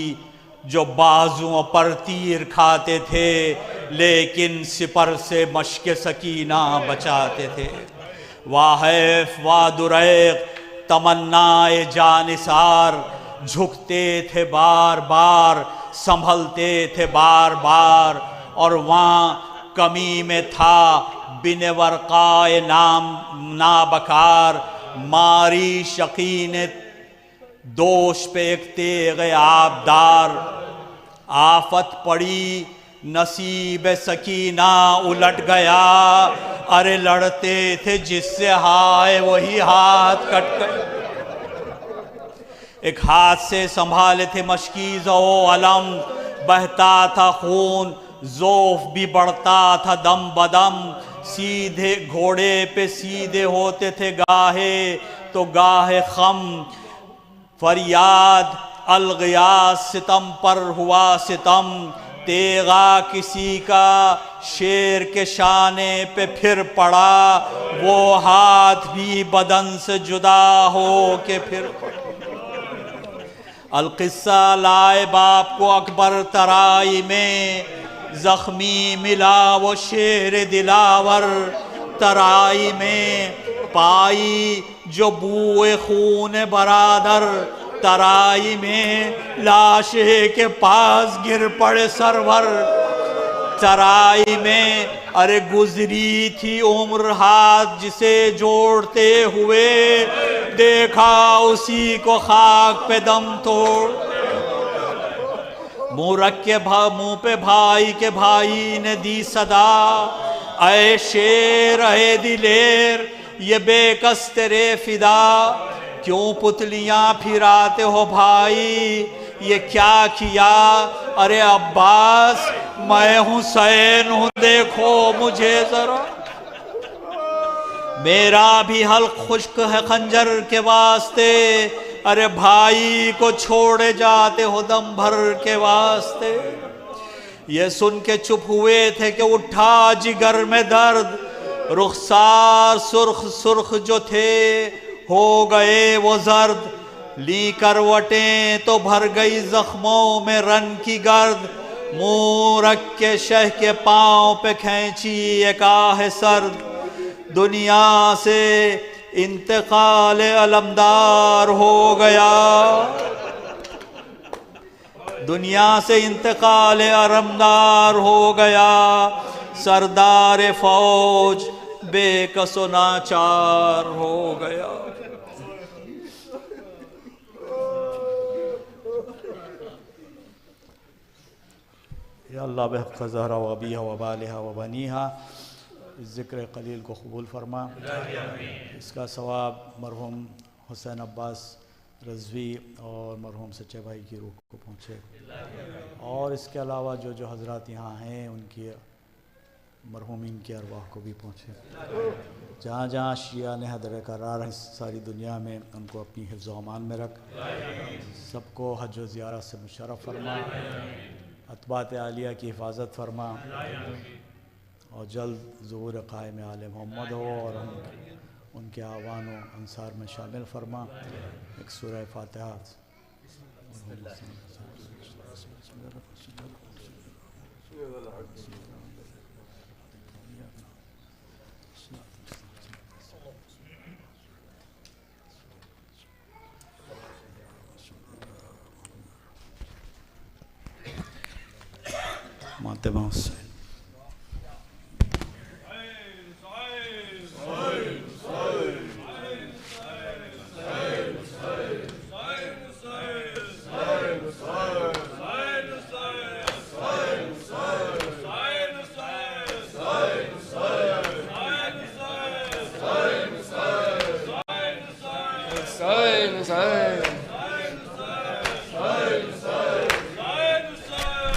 जो बाजुओं पर तीर खाते थे, लेकिन सिपर से मशक़े सकीना बचाते थे। वाहैफ वादुरैक तमन्नाए जानिसार, झुकते थे बार बार संभलते थे बार बार। और वहाँ कमी में था बिन वर्क़ाए नाम नाबकार, मारी शकीन दोष पे एक तेग आबदार। आफत पड़ी नसीब सकीना उलट गया, अरे लड़ते थे जिससे हाय वही हाथ कट गए। एक हाथ से संभाले थे मशकीज़ ओ अलम, बहता था खून ज़ोफ़ भी बढ़ता था दम बदम। सीधे घोड़े पे सीधे होते थे गाहे तो गाहे खम, फरियाद अलगियास सितम पर हुआ सितम। तेगा किसी का शेर के शाने पे फिर पड़ा, वो हाथ भी बदन से जुदा हो के फिर पड़ा। अलकिस्सा लाए बाप को अकबर तराई में, जख्मी मिला वो शेर दिलावर। तराई में पाई जो बूए खून बरादर, तराई में लाशे के पास गिर पड़े सरवर। तराई में अरे गुजरी थी उम्र हाथ जिसे जोड़ते हुए, देखा उसी को खाक पे दम तोड़। मुँह रख के मुँह पे भाई के भाई ने दी सदा, ऐ शेर ऐ दिलेर ये बेकस तेरे फिदा। क्यों पुतलियां फिराते हो भाई ये क्या किया, अरे अब्बास मैं हुसैन हूँ देखो मुझे जरा। मेरा भी हल्क खुश्क है खंजर के वास्ते, अरे भाई को छोड़े जाते हो दम भर के वास्ते। ये सुन के चुप हुए थे कि उठा जिगर में दर्द, रुखसार सुर्ख सुर्ख जो थे हो गए वो जर्द। ली करवटें तो भर गई जख्मों में रन की गर्द, मुंह रख के शह के पांव पे खींची एक आह सर्द। दुनिया से इंतकाल अलमदार हो गया, दुनिया से इंतकाल अलमदार हो गया। सरदार फौज बेकसो नाचार हो गया। या अल्लाह बहक़ ज़हरा व अबीहा व बालिहा व बनीहा, इस ज़िक्र क़लील को कबूल फरमा। इसका सवाब मरहूम हुसैन अब्बास रज़वी और मरहूम सच्चे भाई की रूह को पहुँचे, और इसके अलावा जो जो हज़रात यहाँ हैं उनकी मरहूमीन की अरवाह को भी पहुँचे। जहाँ जहाँ शिया ने हदर करार है सारी दुनिया में, उनको अपनी हिफ्ज़ व अमान में रख, सबको हज व ज़ियारत से मुशर्रफ फरमा, अतबात आलिया की हिफाजत फरमा, और जल्द ज़ुहूर क़ाइम आले मोहम्मद हो और उनके आवान व अंसार में शामिल फरमा। एक सूरह फातिहा। मातबा हुसैन। Husain, Husain.